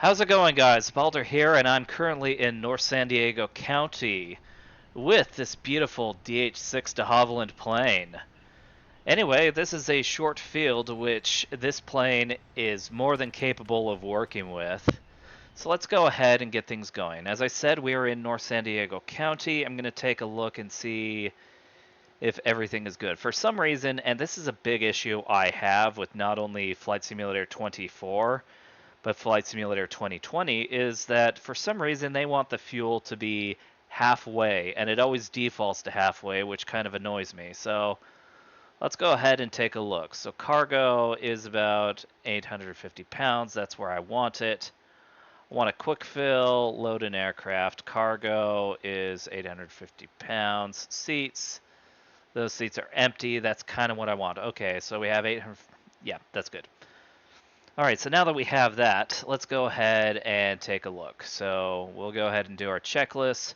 How's it going, guys? Balder here, and I'm currently in North San Diego County with this beautiful DH-6 de Havilland plane. Anyway, this is a short field which this plane is more than capable of working with. So let's go ahead and get things going. As I said, we are in North San Diego County. I'm going to take a look and see if everything is good. For some reason, and this is a big issue I have with not only Flight Simulator 24, but Flight Simulator 2020, is that for some reason they want the fuel to be halfway, and it always defaults to halfway, which kind of annoys me. So let's go ahead and take a look. So cargo is about 850 pounds. That's where I want it. I want a quick fill, load an aircraft. Cargo is 850 pounds. Seats, those seats are empty. That's kind of what I want. Okay, so we have 800. Yeah, that's good. All right, so now that we have that, let's go ahead and take a look. So we'll go ahead and do our checklist.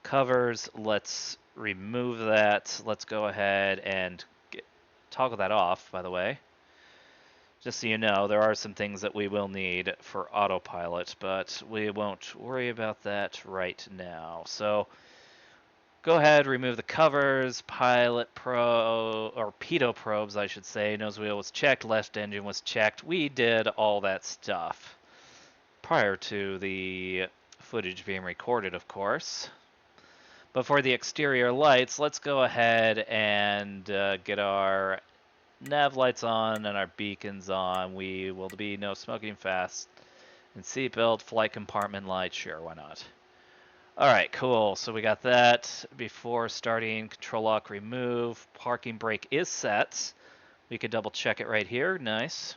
Covers, let's remove that. Let's go ahead and toggle that off, by the way. Just so you know, there are some things that we will need for autopilot, but we won't worry about that right now. So go ahead, remove the covers, pilot probe, or pitot probes, I should say. Nose wheel was checked, left engine was checked. We did all that stuff prior to the footage being recorded, of course. But for the exterior lights, let's go ahead and get our nav lights on and our beacons on. We will be no smoking fast and seatbelt, flight compartment light, sure, why not? Alright, cool. So we got that. Before starting, control lock remove. Parking brake is set. We could double check it right here. Nice.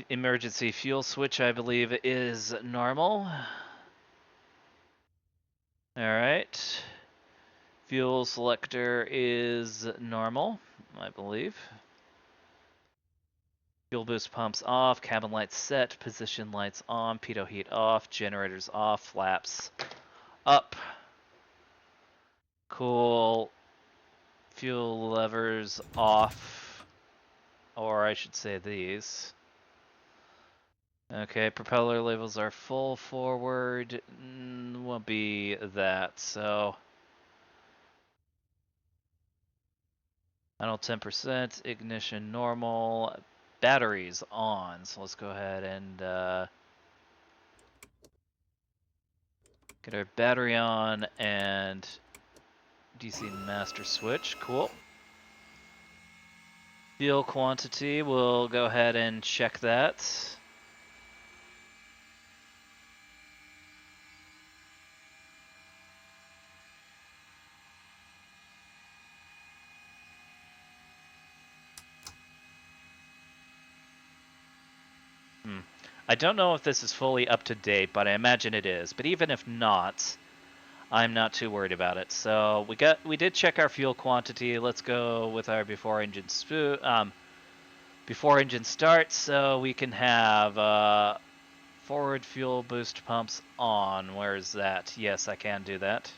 Emergency fuel switch, I believe, is normal. Alright. Fuel selector is normal, I believe. Fuel boost pumps off, cabin lights set, position lights on, pitot heat off, generators off, flaps up. Cool. Fuel levers off, or I should say these. Okay, propeller levels are full forward. Won't be that, so idle 10%, ignition normal, batteries on. So let's go ahead and get our battery on and DC master switch. Cool. Fuel quantity, we'll go ahead and check that. I don't know if this is fully up to date, but I imagine it is. But even if not, I'm not too worried about it. So we did check our fuel quantity. Let's go with our before engine start, so we can have forward fuel boost pumps on. Where is that? Yes, I can do that.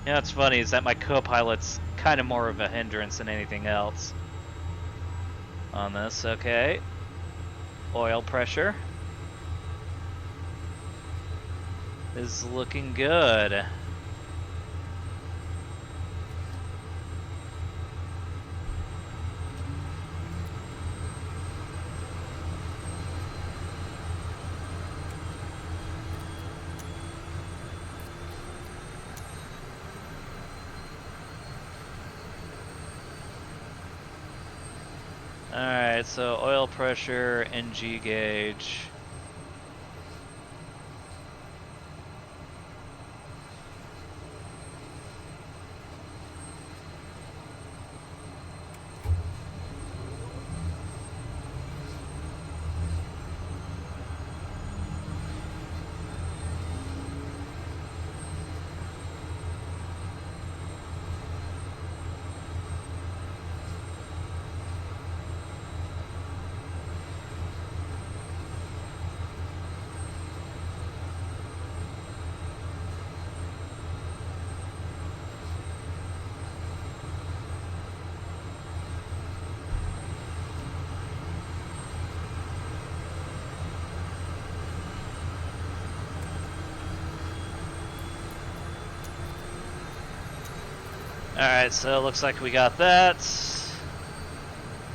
You know what's funny is that my co-pilot's kind of more of a hindrance than anything else on this. Okay. Oil pressure is looking good. Alright, so oil pressure, NG gauge. Alright, so it looks like we got that.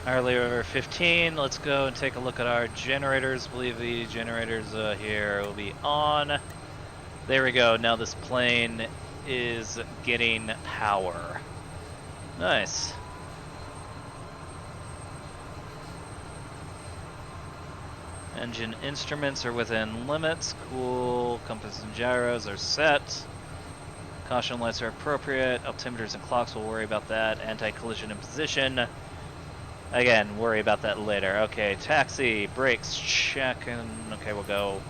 Earlier 15. Let's go and take a look at our generators. I believe the generators here will be on. There we go. Now this plane is getting power. Nice. Engine instruments are within limits. Cool. Compass and gyros are set. Caution lights are appropriate. Altimeters and clocks, we'll worry about that. Anti-collision in position. Again, worry about that later. Okay, taxi, brakes, check, and okay, we'll go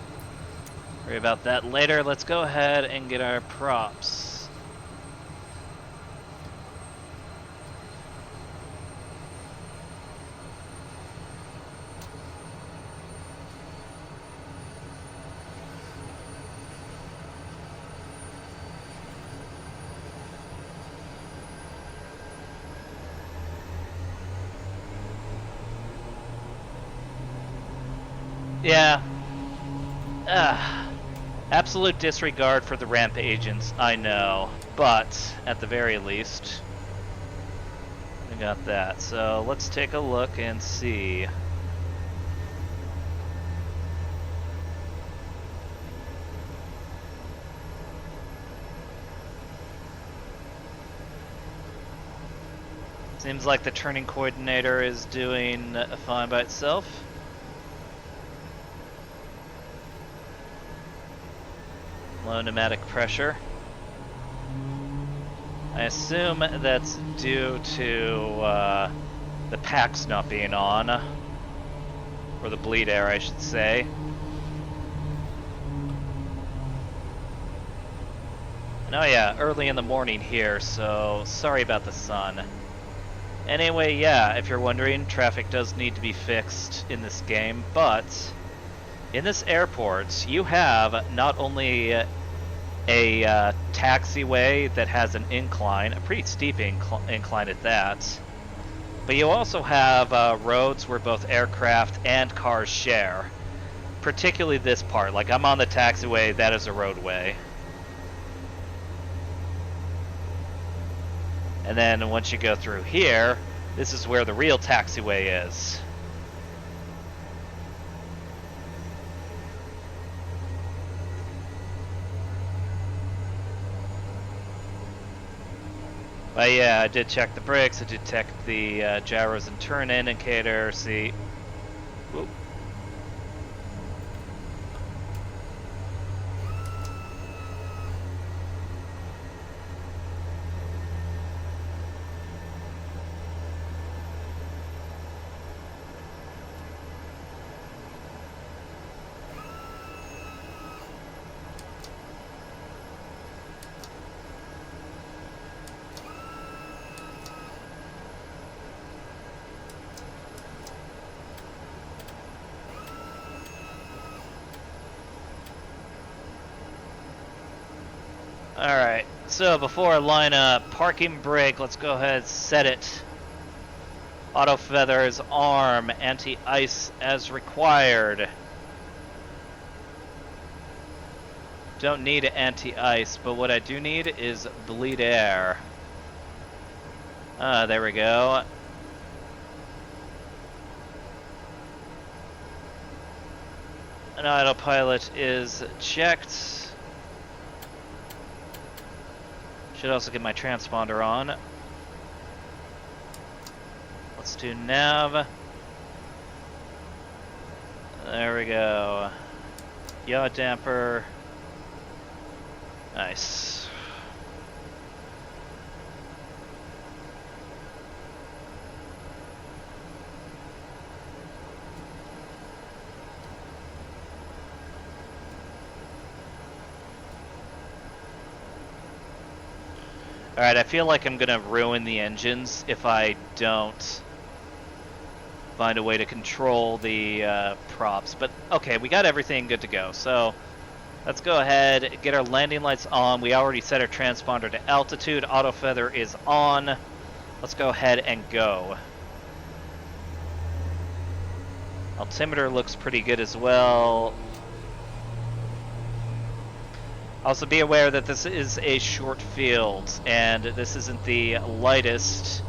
worry about that later. Let's go ahead and get our props. Yeah. Absolute disregard for the ramp agents, I know. But, at the very least, we got that. So, let's take a look and see. Seems like the turning coordinator is doing fine by itself. Low pneumatic pressure. I assume that's due to the packs not being on, or the bleed air, I should say. And oh yeah, early in the morning here, so sorry about the sun. Anyway, yeah, if you're wondering, traffic does need to be fixed in this game, but in this airport, you have not only a taxiway that has an incline, a pretty steep incline at that, but you also have roads where both aircraft and cars share. Particularly this part, like I'm on the taxiway, that is a roadway. And then once you go through here, this is where the real taxiway is. But yeah, I did check the brakes, I did check the gyros and turn indicator, see. Whoop. Alright, so before I line up, parking brake, let's go ahead and set it. Auto feathers, arm, anti-ice as required. Don't need anti-ice, but what I do need is bleed air. There we go. An autopilot is checked. Should also get my transponder on. Let's do nav. There we go. Yaw damper. Nice. Alright, I feel like I'm gonna ruin the engines if I don't find a way to control the props. But okay, we got everything good to go. So let's go ahead, get our landing lights on. We already set our transponder to altitude. Auto feather is on. Let's go ahead and go. Altimeter looks pretty good as well. Also be aware that this is a short field, and this isn't the lightest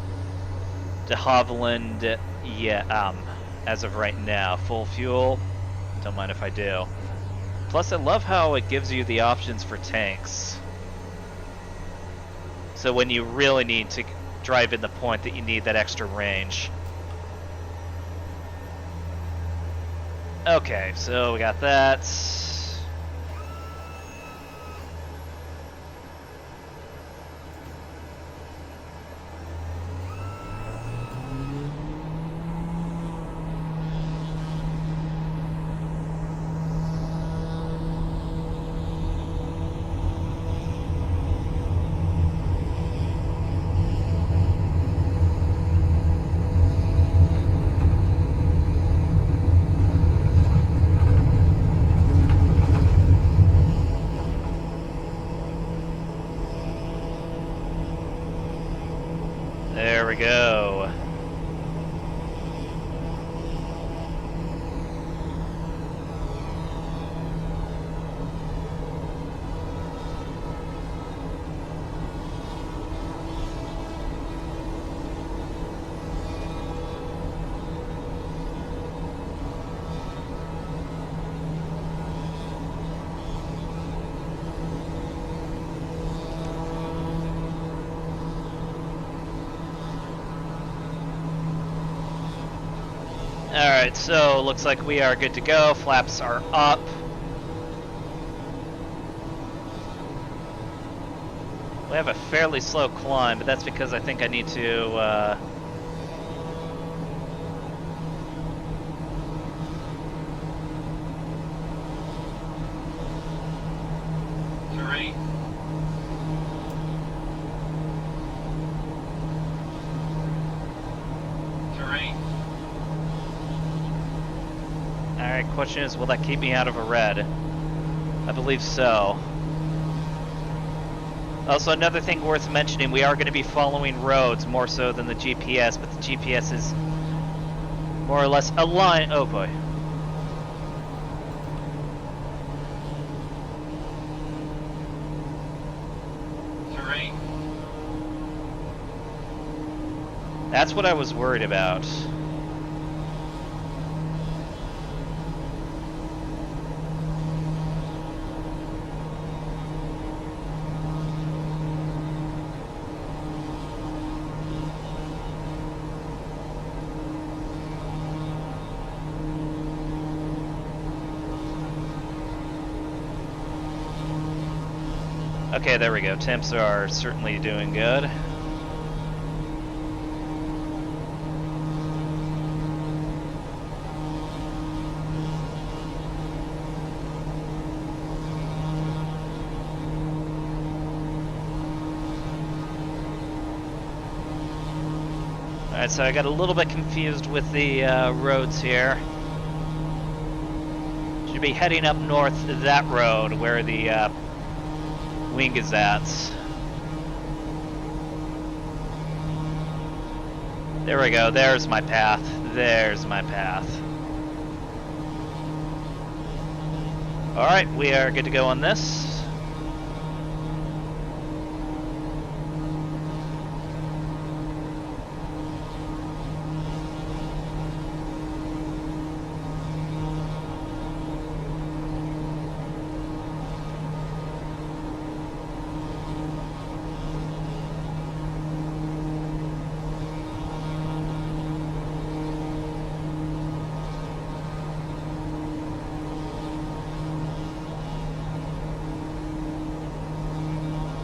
de Havilland as of right now. Full fuel, don't mind if I do. Plus I love how it gives you the options for tanks. So when you really need to drive in the point that you need that extra range. Okay, so we got that. There we go. Alright, so looks like we are good to go. Flaps are up. We have a fairly slow climb, but that's because I think I need to Terrain. Terrain. Alright, question is, will that keep me out of a red? I believe so. Also, another thing worth mentioning, we are going to be following roads more so than the GPS, but the GPS is more or less aligned. Oh boy. Terrain. That's what I was worried about. Okay, there we go. Temps are certainly doing good. Alright, so I got a little bit confused with the roads here. Should be heading up north that road where the wing is at. There we go, there's my path. There's my path. Alright, we are good to go on this.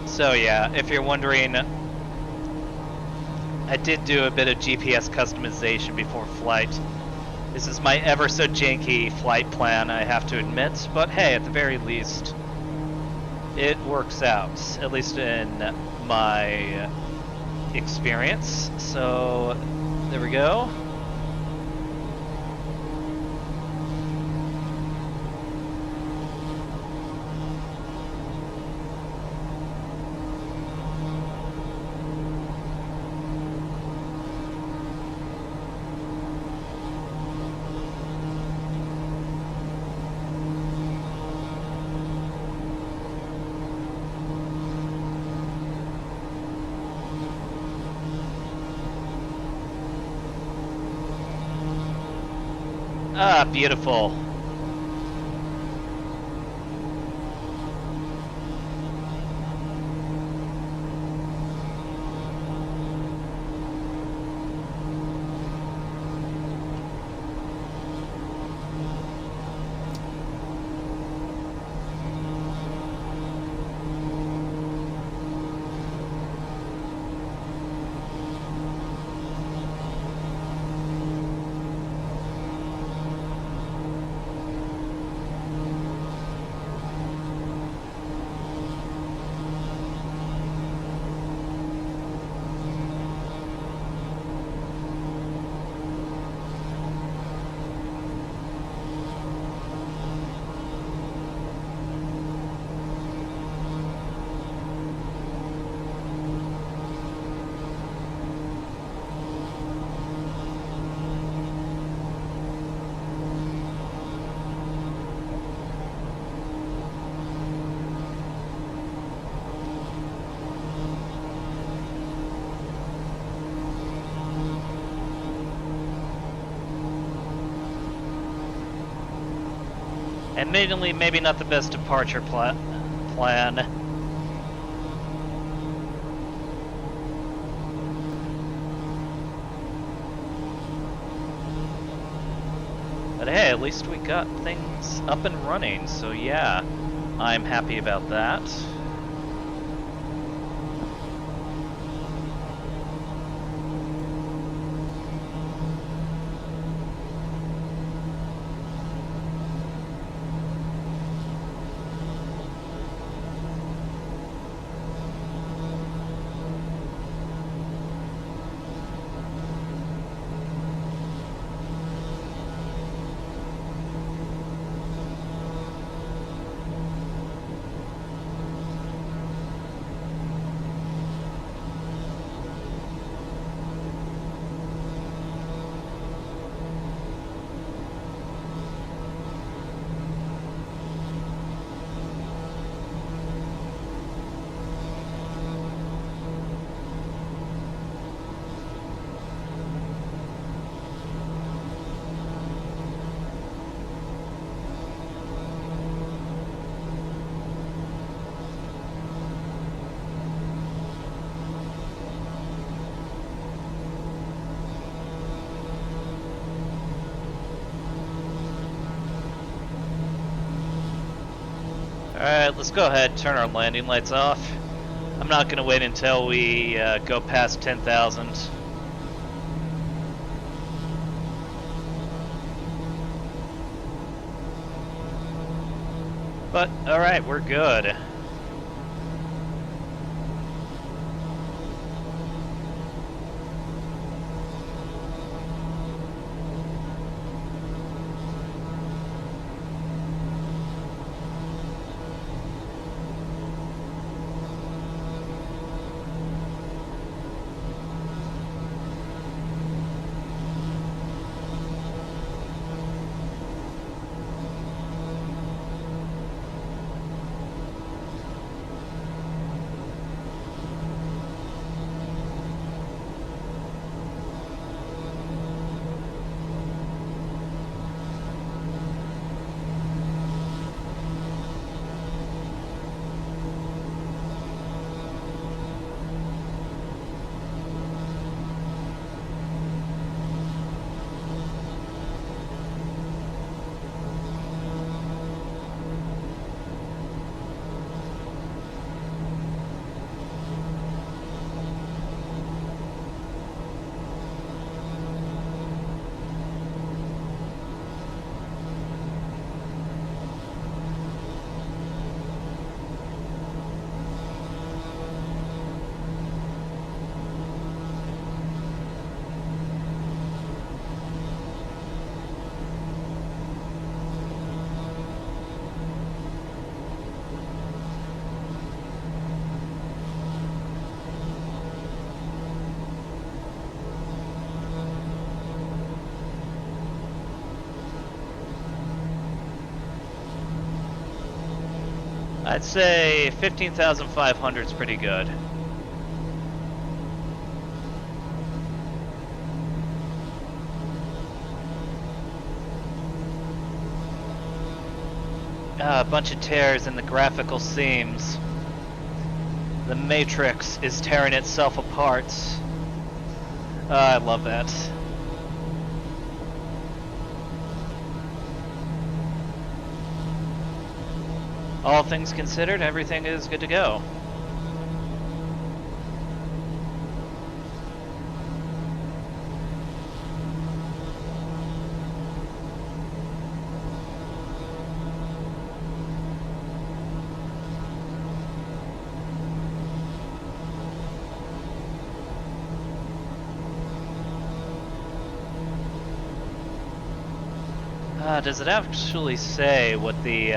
So yeah, if you're wondering, I did do a bit of GPS customization before flight. This is my ever so janky flight plan, I have to admit, but hey, at the very least, it works out, at least in my experience. So there we go. Ah, beautiful. Admittedly, maybe not the best departure plan. But hey, at least we got things up and running, so yeah, I'm happy about that. Alright, let's go ahead and turn our landing lights off. I'm not going to wait until we go past 10,000. But, alright, we're good. I'd say 15,500 is pretty good. A bunch of tears in the graphical seams. The Matrix is tearing itself apart. I love that. All things considered, everything is good to go. Does it actually say what the,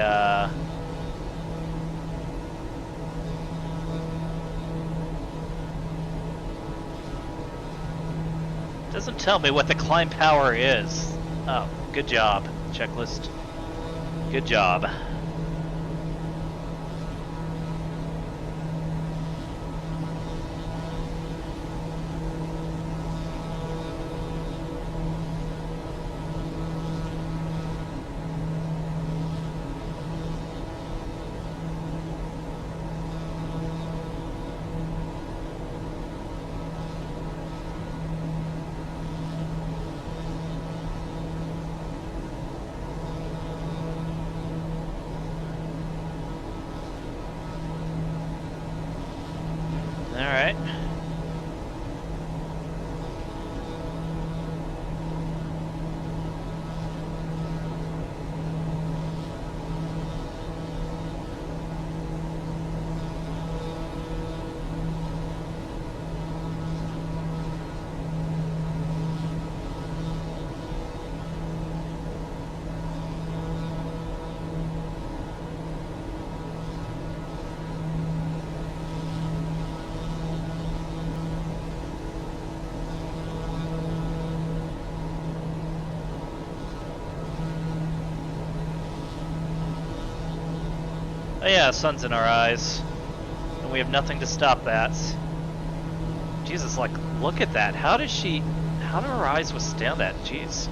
doesn't tell me what the climb power is. Oh, good job. Checklist. Good job. Alright. Oh yeah, sun's in our eyes. And we have nothing to stop that. Jesus, like, look at that. How do her eyes withstand that? Jeez.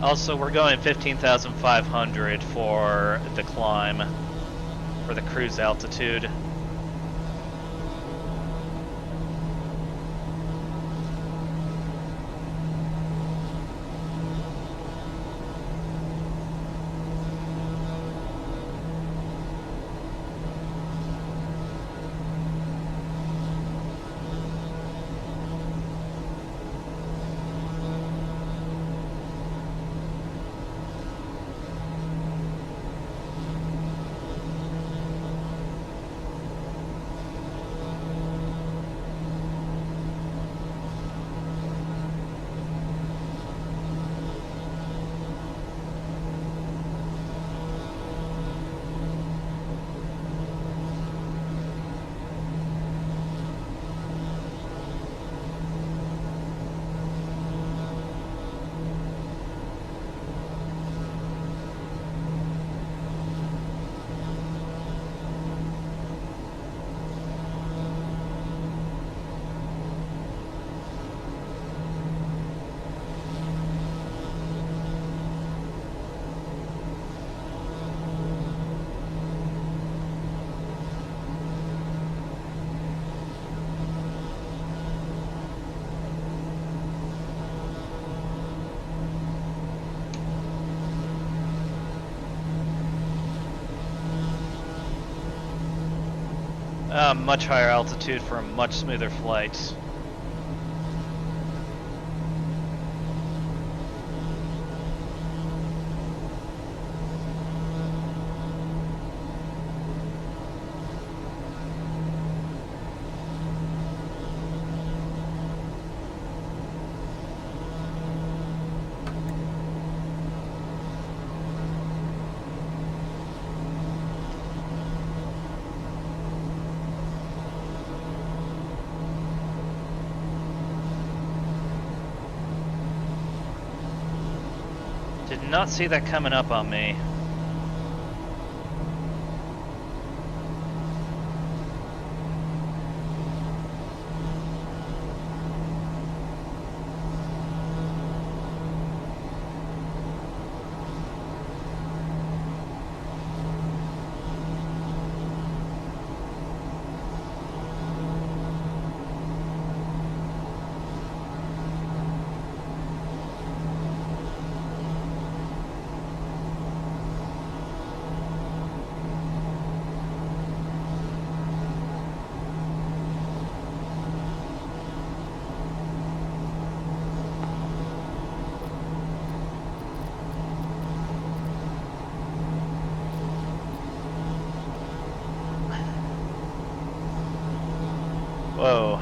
Also, we're going 15,500 for the climb, for the cruise altitude. Much higher altitude for a much smoother flight. Did not see that coming up on me. Whoa.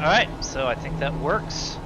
Alright, so I think that works.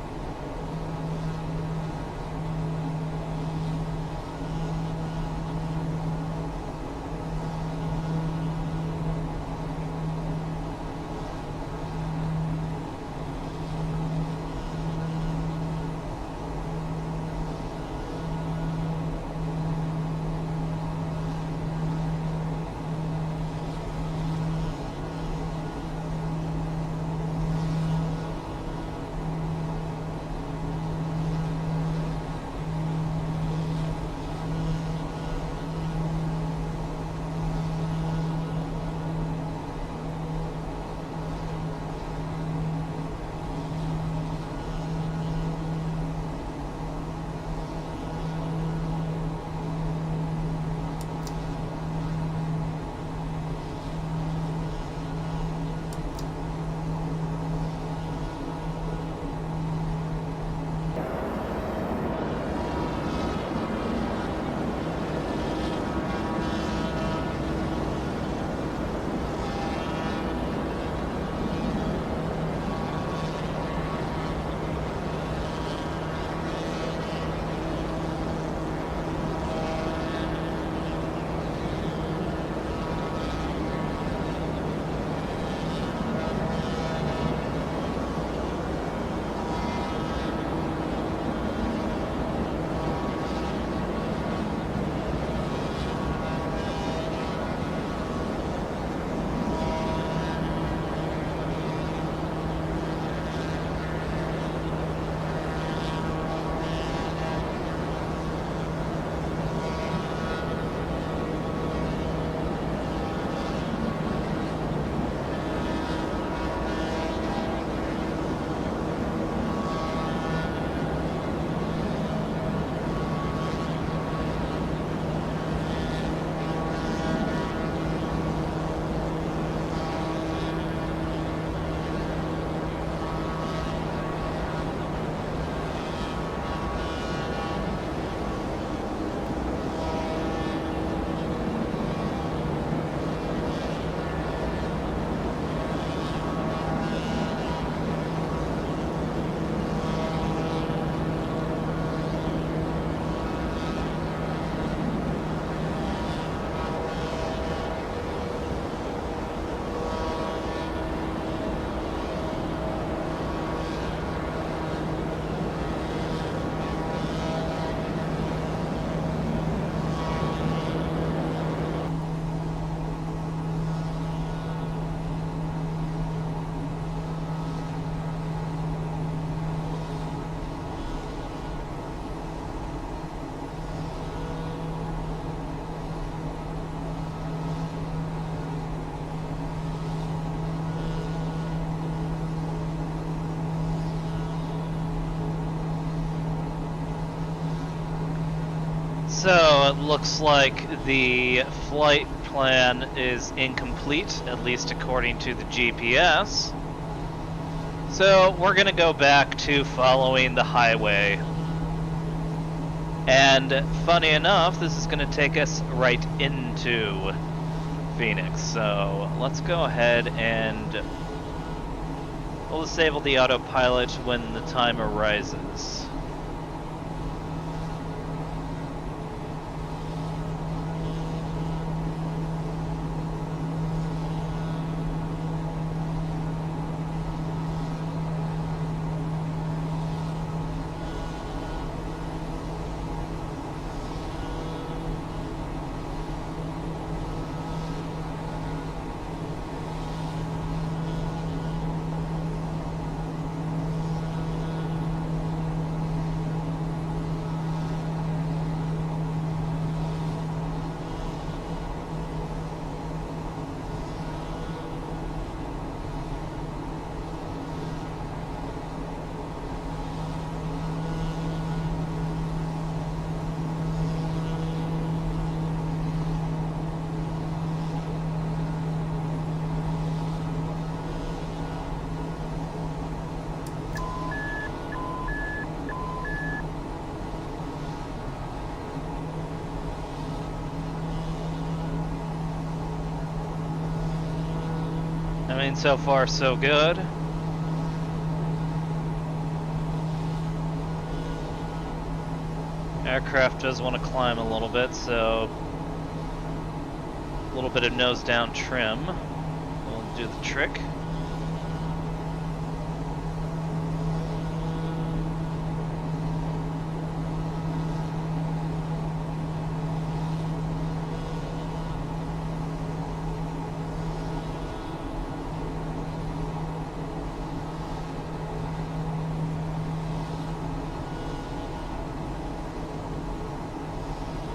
So it looks like the flight plan is incomplete, at least according to the GPS. So we're gonna go back to following the highway. And funny enough, this is gonna take us right into Phoenix. So let's go ahead and we'll disable the autopilot when the time arises. I mean, so far so good. Aircraft does want to climb a little bit, so a little bit of nose down trim will do the trick.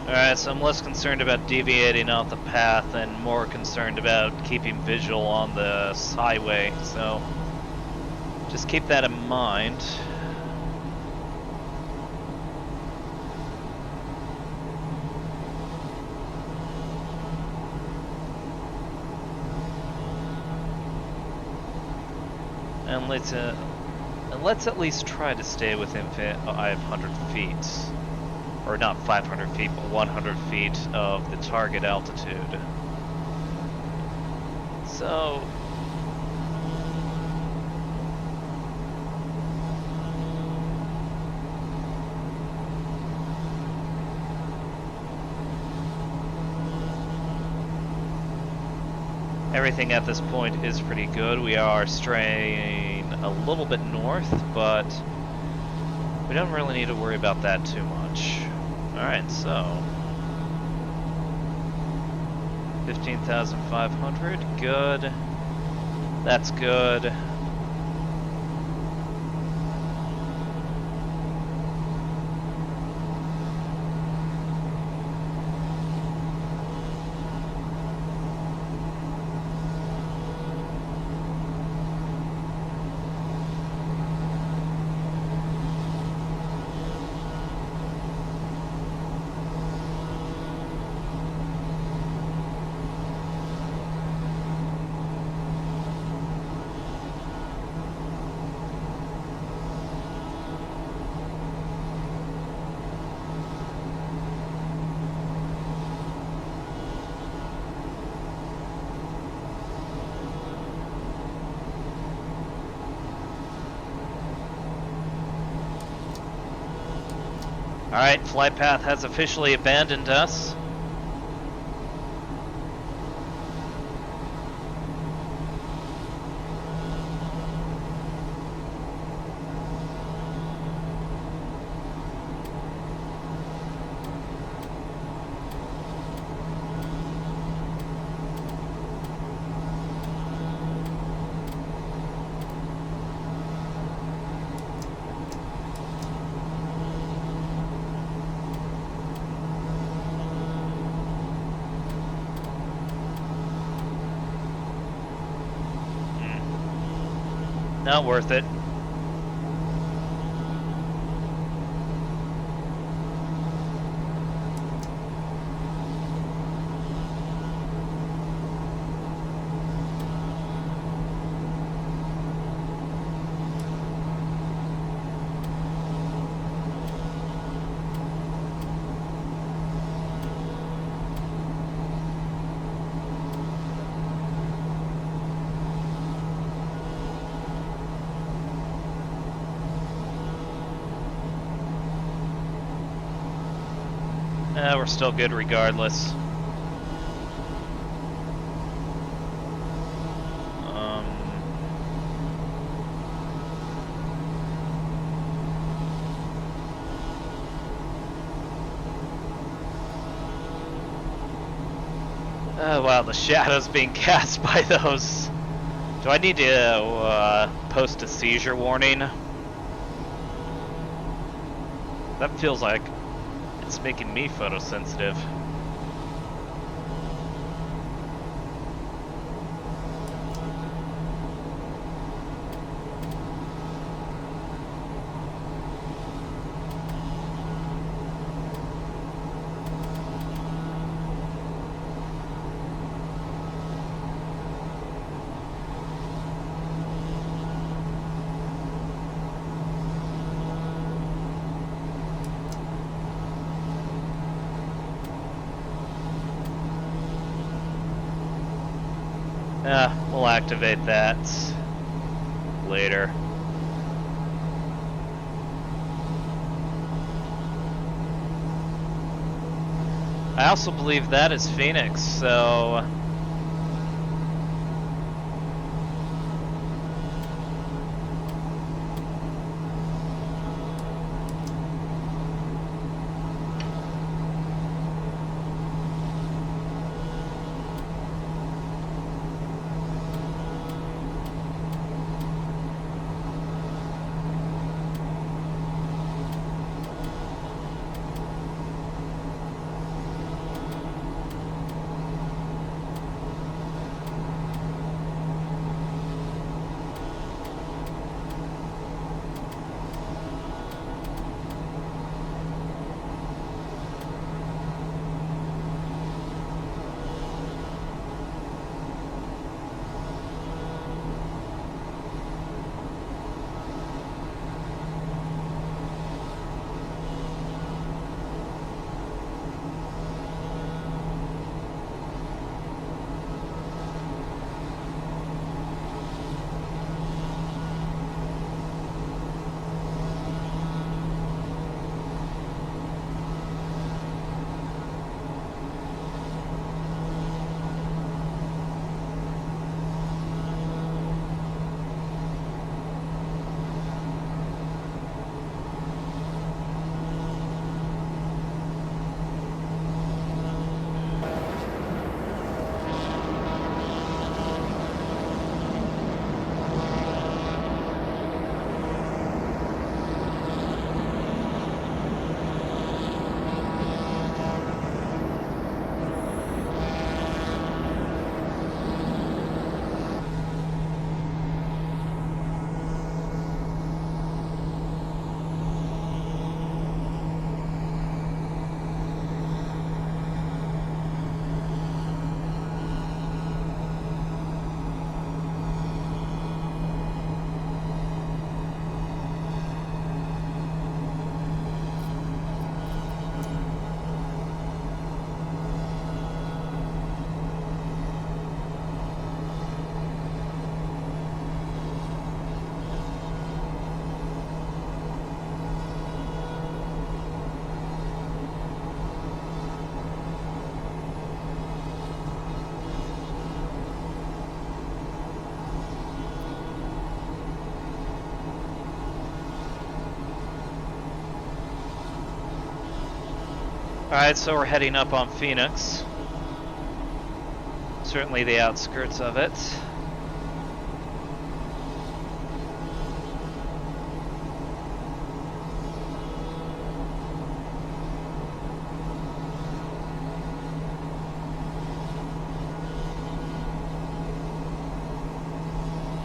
Alright, so I'm less concerned about deviating off the path and more concerned about keeping visual on the highway, so just keep that in mind. And let's at least try to stay within 500 feet. Or not 500 feet, but 100 feet of the target altitude. So everything at this point is pretty good. We are straying a little bit north, but we don't really need to worry about that too much. Alright, so 15,500, good. That's good. Alright, flight path has officially abandoned us. Not worth it. We're still good regardless. Oh wow, the shadows being cast by those. Do I need to post a seizure warning? That feels like it's making me photosensitive. We'll activate that later. I also believe that is Phoenix, so... Alright, so we're heading up on Phoenix. Certainly the outskirts of it.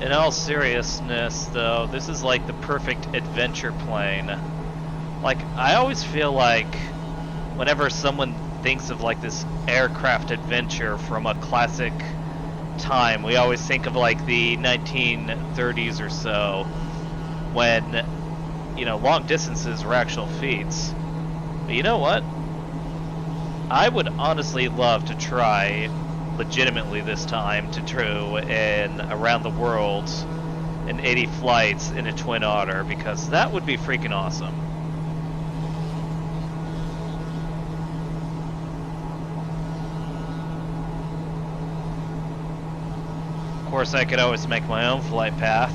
In all seriousness, though, this is like the perfect adventure plane. Like, I always feel like whenever someone thinks of like this aircraft adventure from a classic time, we always think of like the 1930s or so, when, you know, long distances were actual feats. But you know what? I would honestly love to try, legitimately this time, to do in around the world in 80 flights in a Twin Otter, because that would be freaking awesome. course, I could always make my own flight path.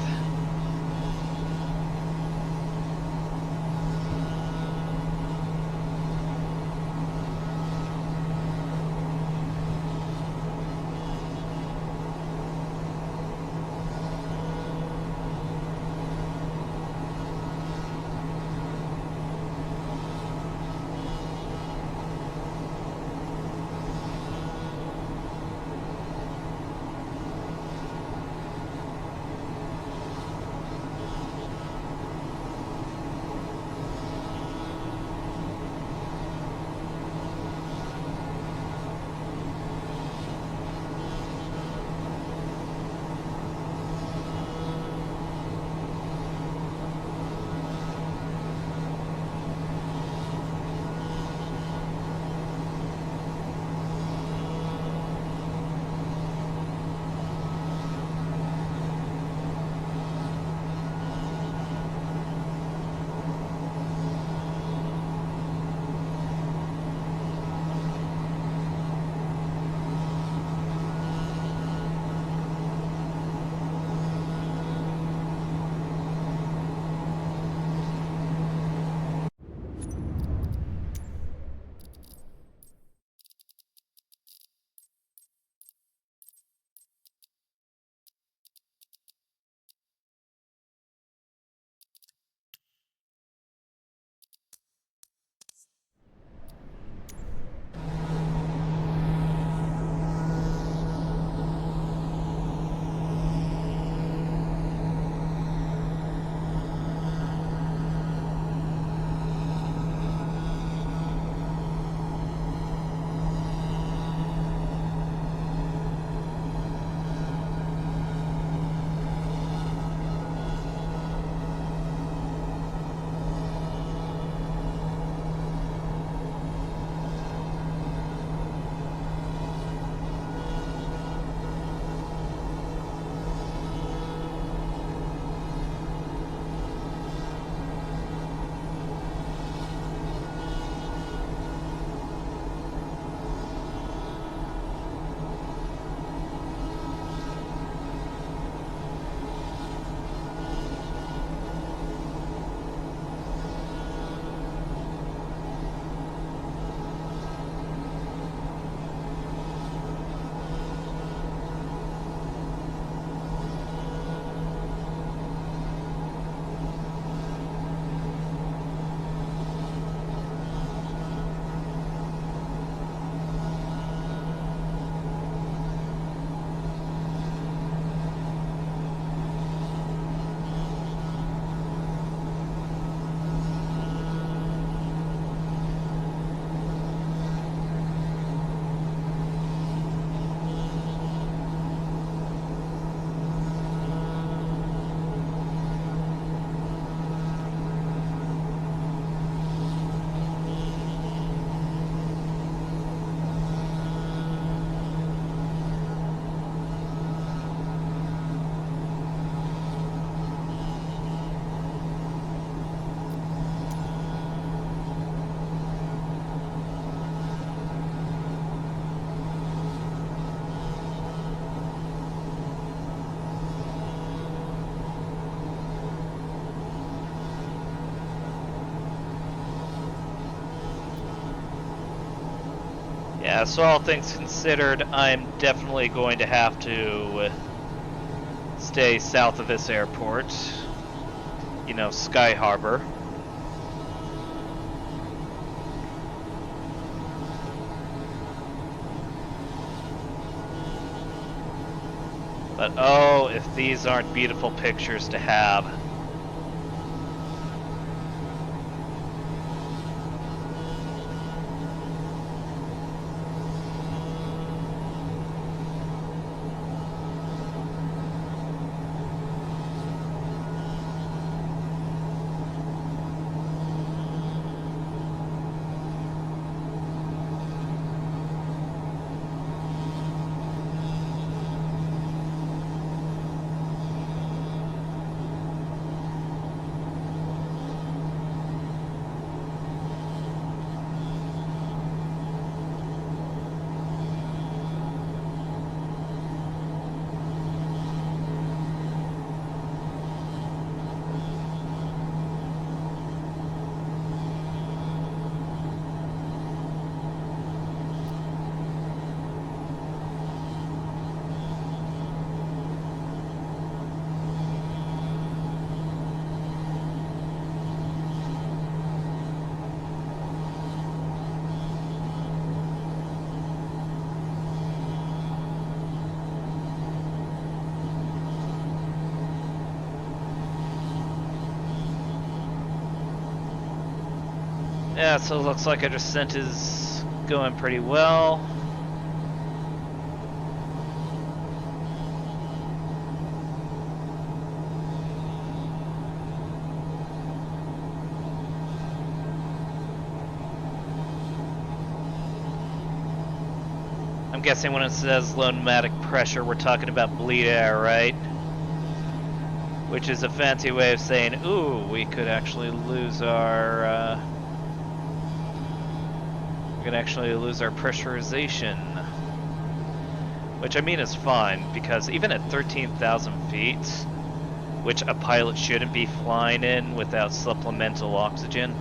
Yeah, so all things considered, I'm definitely going to have to stay south of this airport. You know, Sky Harbor. But oh, if these aren't beautiful pictures to have. Yeah, so it looks like our descent is going pretty well. I'm guessing when it says low pneumatic pressure, we're talking about bleed air, right? Which is a fancy way of saying, ooh, we could actually lose our, we could actually lose our pressurization. Which I mean is fine, because even at 13,000 feet, which a pilot shouldn't be flying in without supplemental oxygen,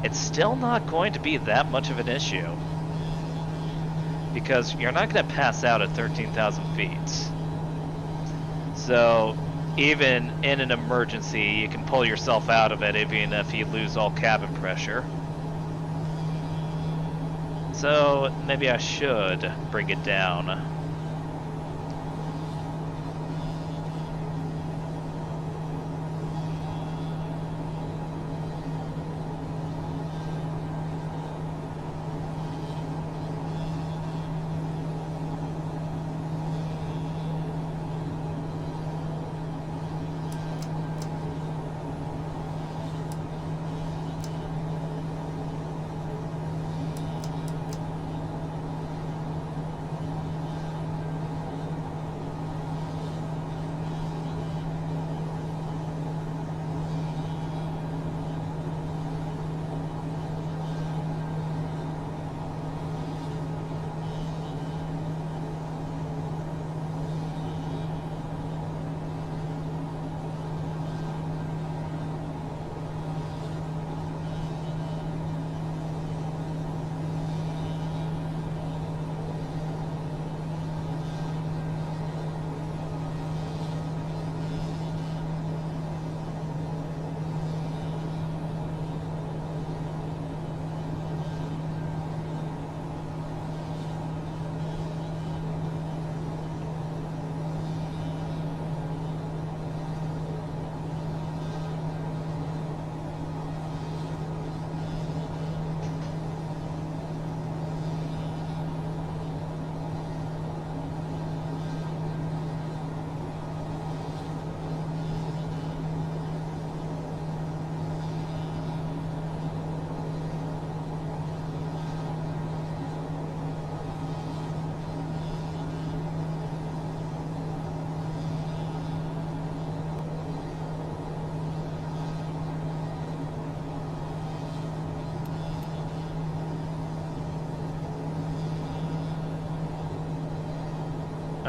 it's still not going to be that much of an issue. Because you're not going to pass out at 13,000 feet. So, even in an emergency, you can pull yourself out of it even if you lose all cabin pressure. So, maybe I should bring it down.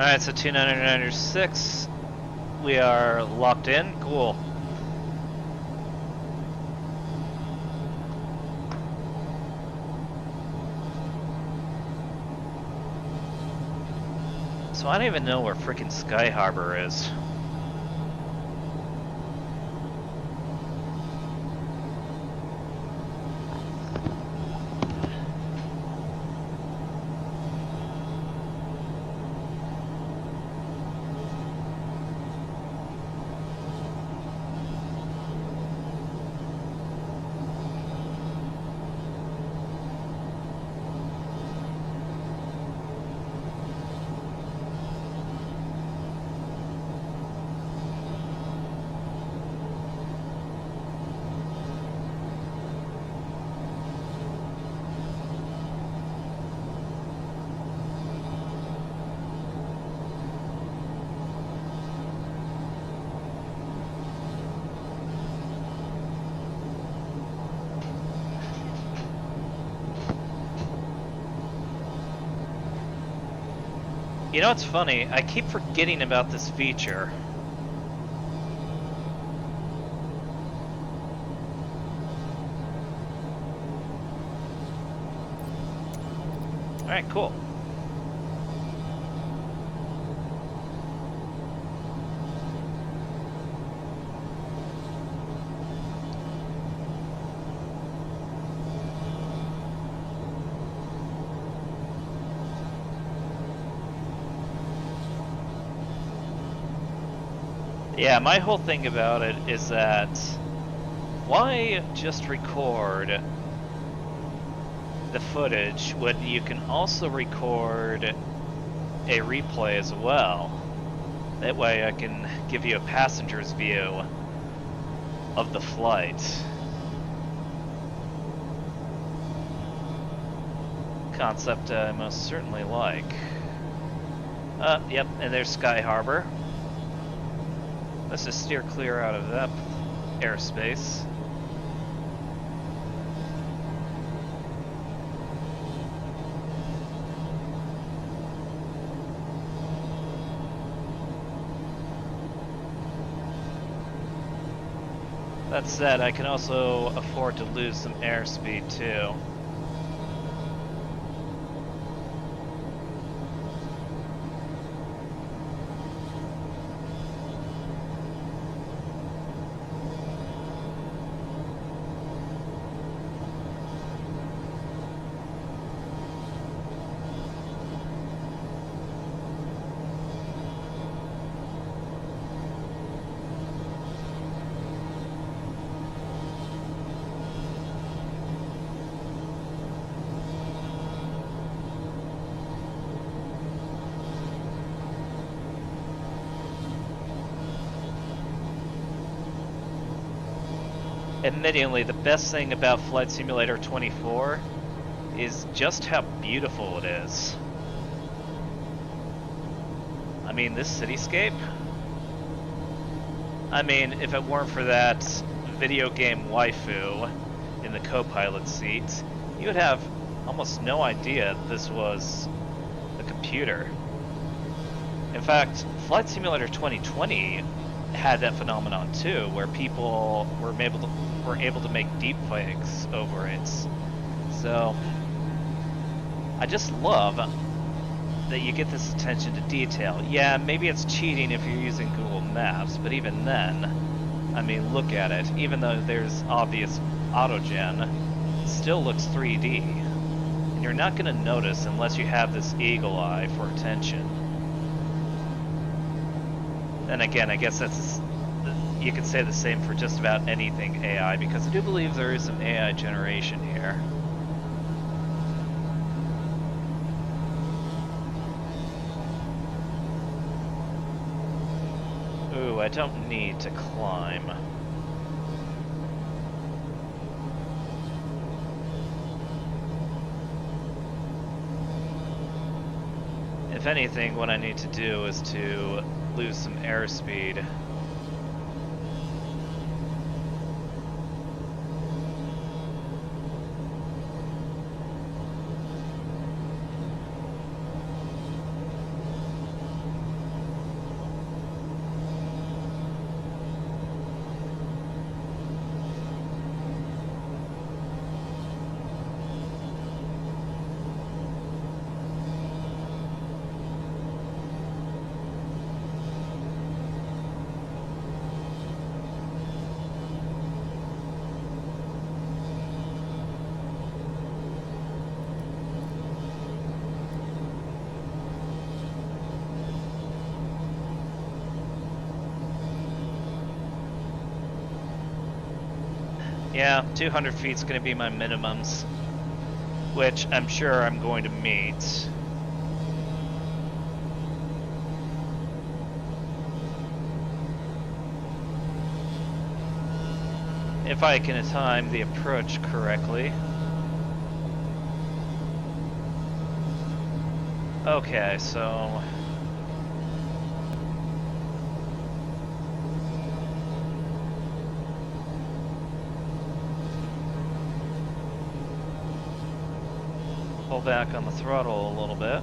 Alright, so 2996, we are locked in, cool. So I don't even know where frickin' Sky Harbor is. You know what's funny? I keep forgetting about this feature. Alright, cool. Yeah, my whole thing about it is that why just record the footage when you can also record a replay as well. That way I can give you a passenger's view of the flight. Concept I most certainly like. Yep, and there's Sky Harbor. Let's just steer clear out of that airspace. That said, I can also afford to lose some airspeed too. Admittingly, the best thing about Flight Simulator 24 is just how beautiful it is. I mean, this cityscape? I mean, if it weren't for that video game waifu in the co-pilot seat, you would have almost no idea this was a computer. In fact, Flight Simulator 2020 had that phenomenon too, where people were able to make deepfakes over it. So I just love that you get this attention to detail. Yeah, maybe it's cheating if you're using Google Maps, but even then, I mean, look at it. Even though there's obvious autogen, it still looks 3D. And you're not going to notice unless you have this eagle eye for attention. And again, I guess you could say the same for just about anything AI, because I do believe there is some AI generation here. Ooh, I don't need to climb. If anything, what I need to do is to lose some airspeed. Yeah, 200 feet's gonna be my minimums, which I'm sure I'm going to meet. If I can time the approach correctly. Okay, so pull back on the throttle a little bit.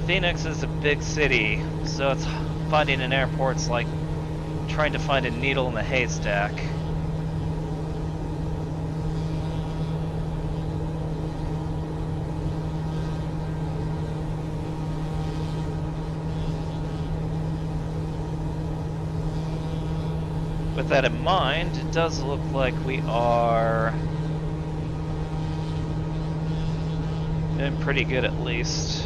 Phoenix is a big city, so it's finding an airport's like trying to find a needle in the haystack. With that in mind, it does look like we are doing pretty good at least.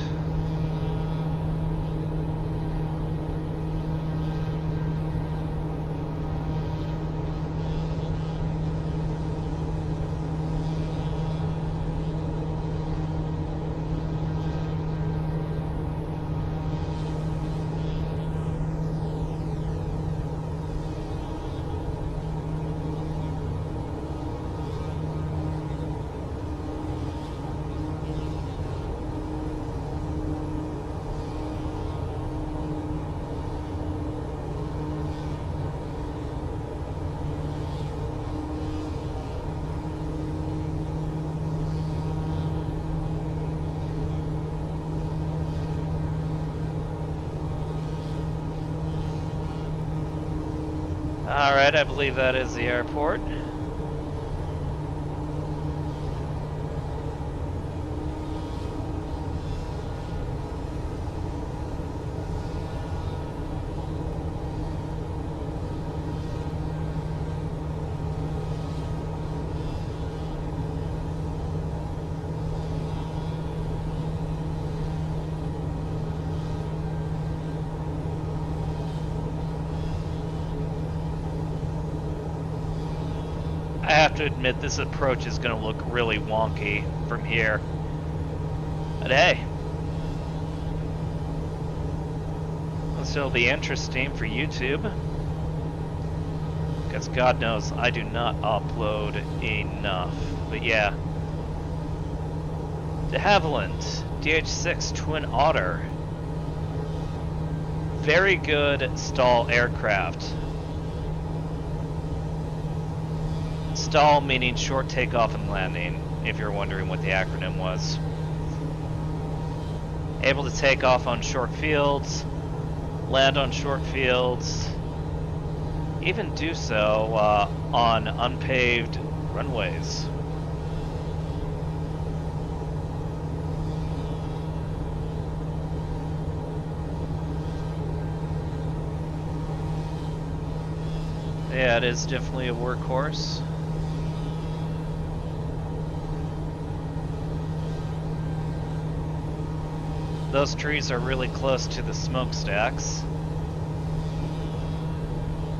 Alright, I believe that is the airport. I have to admit this approach is going to look really wonky from here. But hey, this will be interesting for YouTube. Because God knows I do not upload enough. But yeah. De Havilland, DH-6 Twin Otter. Very good stall aircraft. STAL meaning short takeoff and landing, if you're wondering what the acronym was. Able to take off on short fields, land on short fields, even do so on unpaved runways. Yeah, it is definitely a workhorse. Those trees are really close to the smokestacks.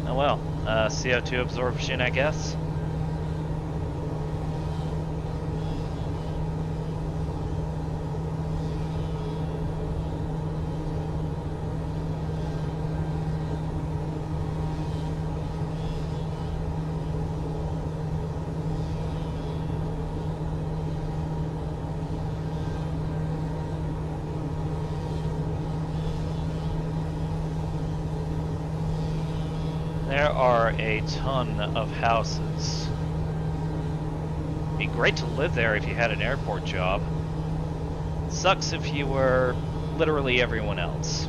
Oh well, CO2 absorption, I guess. There are a ton of houses. Be great to live there if you had an airport job. Sucks if you were literally everyone else.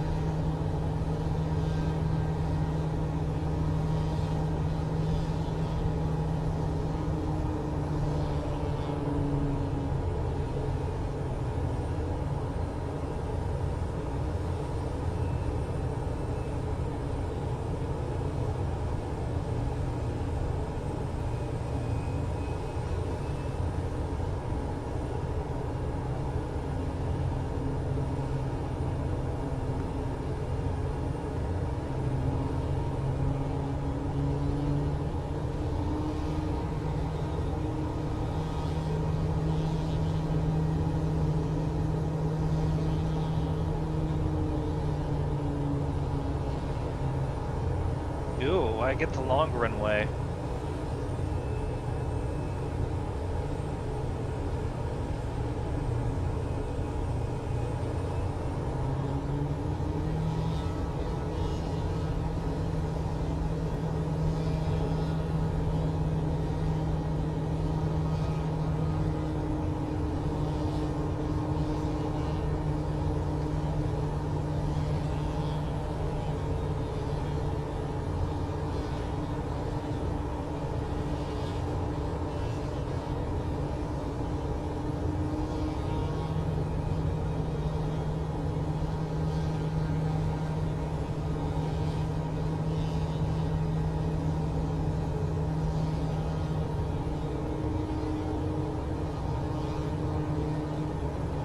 Ooh, I get the long runway.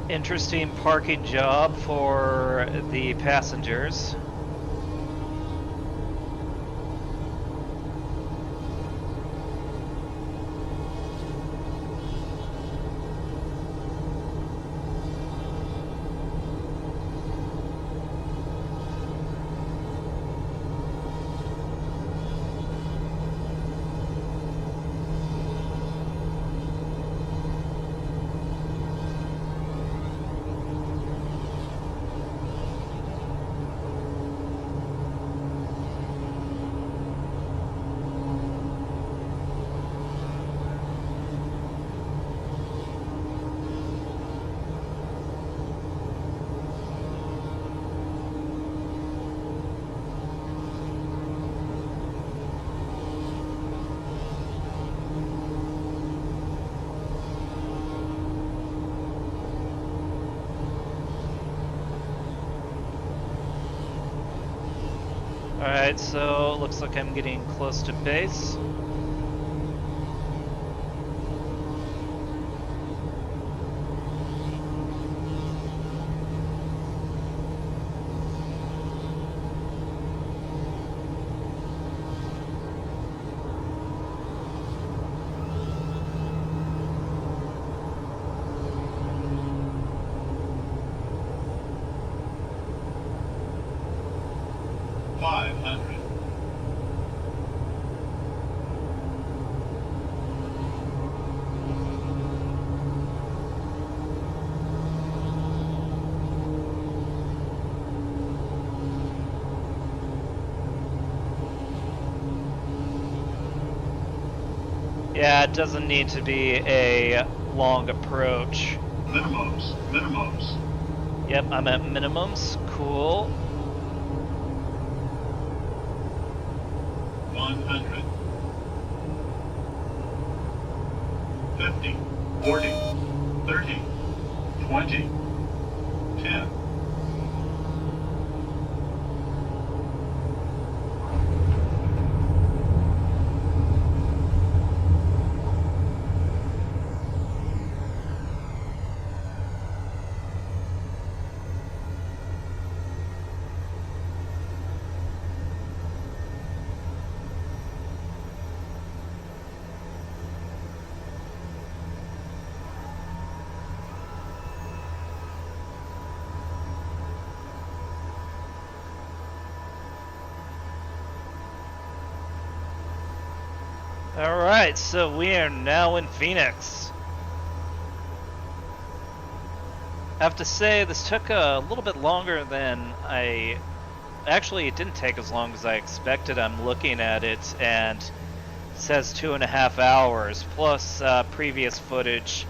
Interesting parking job for the passengers. Alright, so looks like I'm getting close to base. Yeah, it doesn't need to be a long approach. Minimums. Yep, I'm at minimums. Cool. 100. 50. 40. 30. 20. 10. Alright, so we are now in Phoenix. I have to say, this took a little bit longer than I... Actually, it didn't take as long as I expected. I'm looking at it, and it says 2.5 hours, plus previous footage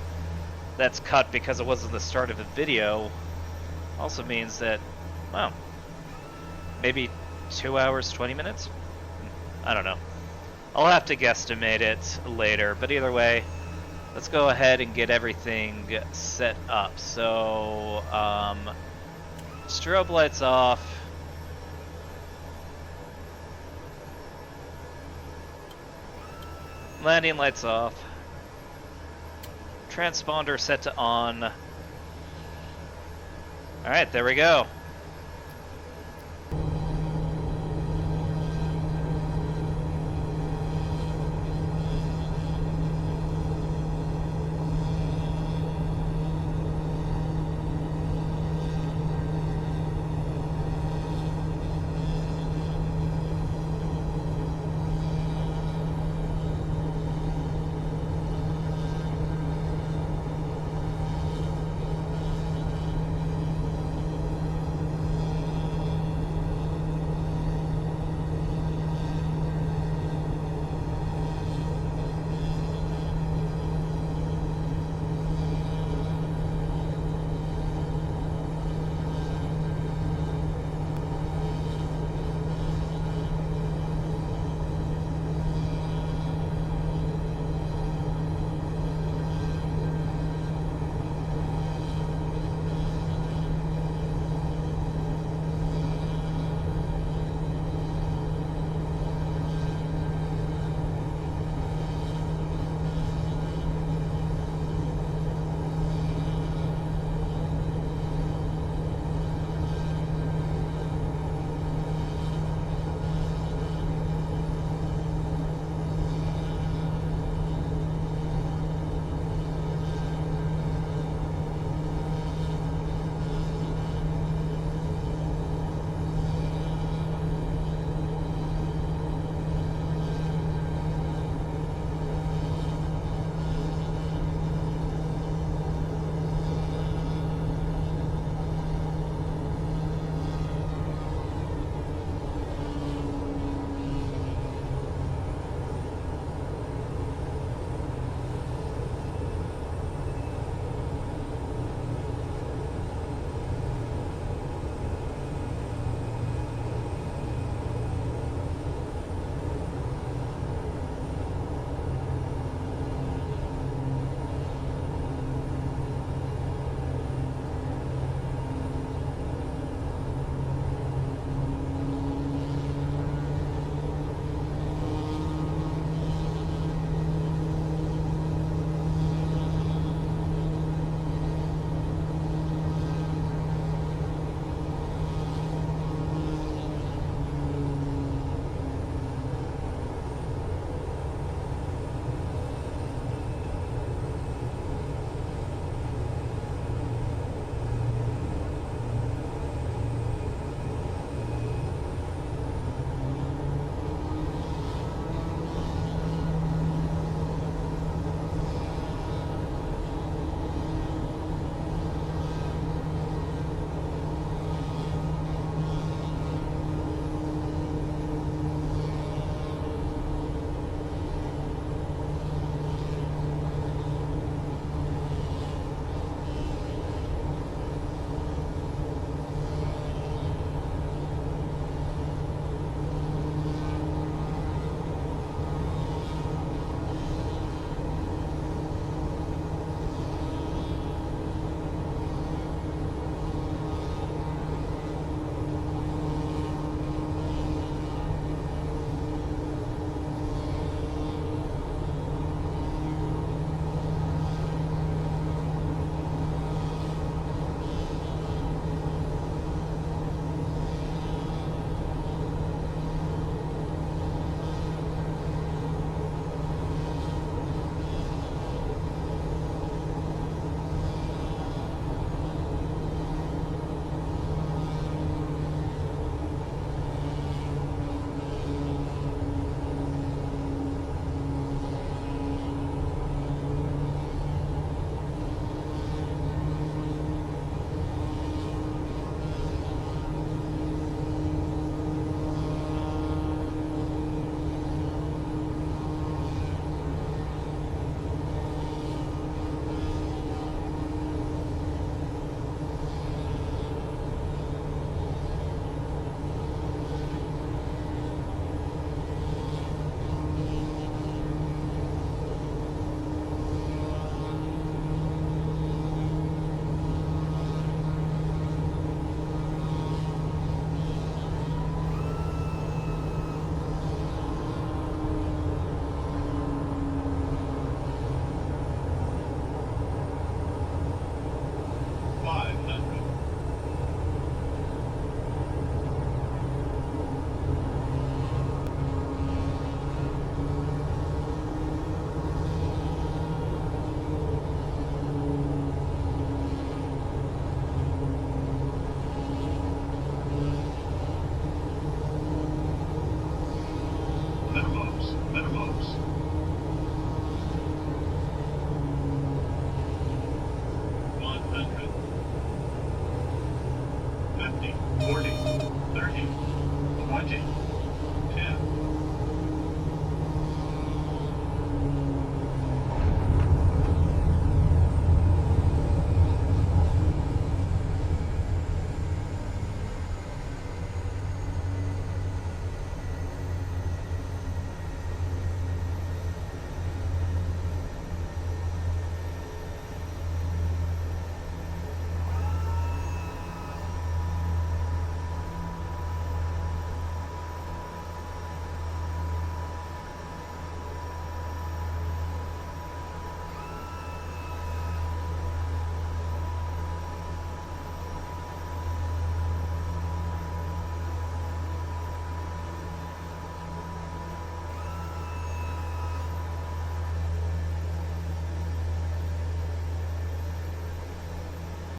that's cut because it wasn't the start of a video. Also means that, well, maybe 2 hours, 20 minutes? I don't know. I'll have to guesstimate it later, but either way, let's go ahead and get everything set up. So, strobe lights off. Landing lights off. Transponder set to on. Alright, there we go.